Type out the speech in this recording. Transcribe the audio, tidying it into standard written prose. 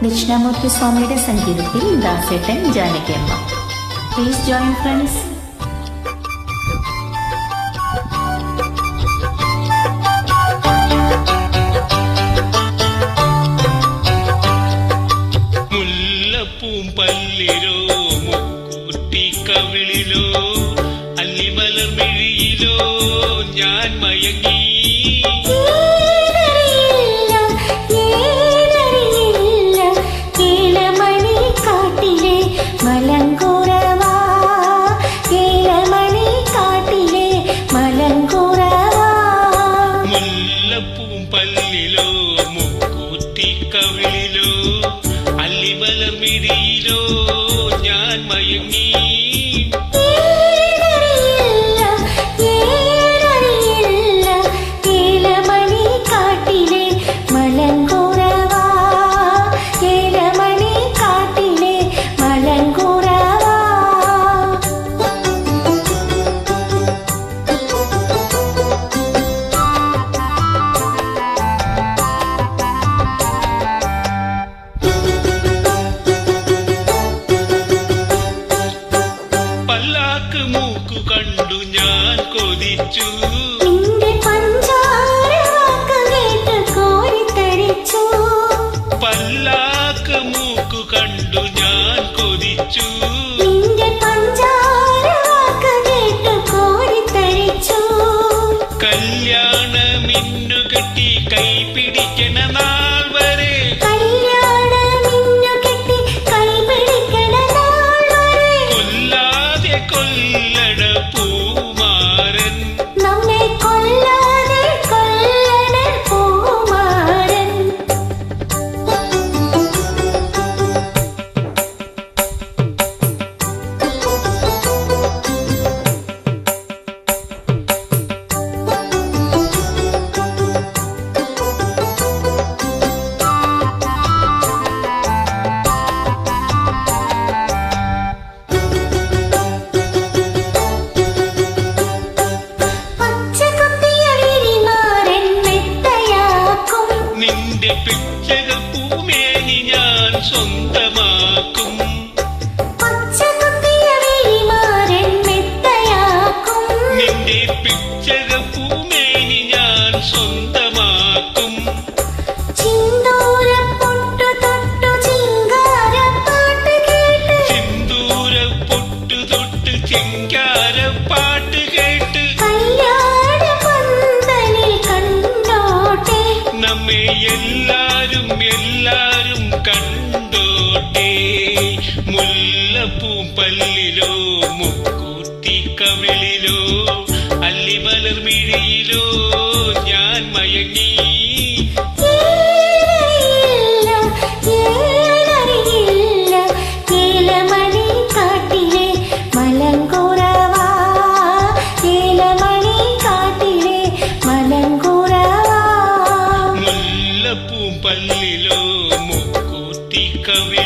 ദക്ഷിണാമൂർത്തി സ്വാമിയുടെ സംഗീതത്തിൽ ദാസേട്ടൻ, ജാനകിയമ്മ. Please join friends. പല്ലിലോ മുക്കൂട്ടി കവിളിലോ അല്ലിമലർമിഴിയിലോ ഞാൻ മയങ്ങി. മുല്ലപ്പൂം പല്ലിലോ മുക്കൂട്ടി കവിളിലോ അല്ലിമലർമിഴിയിലോ ഞാൻ മയങ്ങി. മൂക്കു കണ്ടു ഞാൻ കൊതിച്ചു, പല്ലാക്ക് മൂക്കു കണ്ടു ഞാൻ കൊതിച്ചു. കല്യാണ മിന്നു കെട്ടി കൈ പിടിക്കണ നാൾ വരെ, കൊല്ലട പൂമാരൻ നമ്മെ കൊല്ലാതെ കൊല്ലണ പൂമാരൻ. നിന്റെ പിച്ചകപ്പൂമേനി ഞാൻ സ്വന്തമാക്കും, നിന്റെ പിച്ചകപ്പൂമേനി ഞാൻ സ്വന്തമാക്കും. സിന്ദൂര പൊട്ടു തൊട്ട് ചിങ്കാരപ്പാട്ട് കേട്ട് നമ്മെ എല്ലാരും കണ്ടോട്ടെ. മുല്ലപ്പൂ പല്ലിലോ മുക്കൂത്തി കവിളിലോ അല്ലിമലർമിഴിയിലോ ഞാൻ മയങ്ങി. മുല്ലപ്പൂ പല്ലിലോ മുക്കൂത്തി കവിളിലോ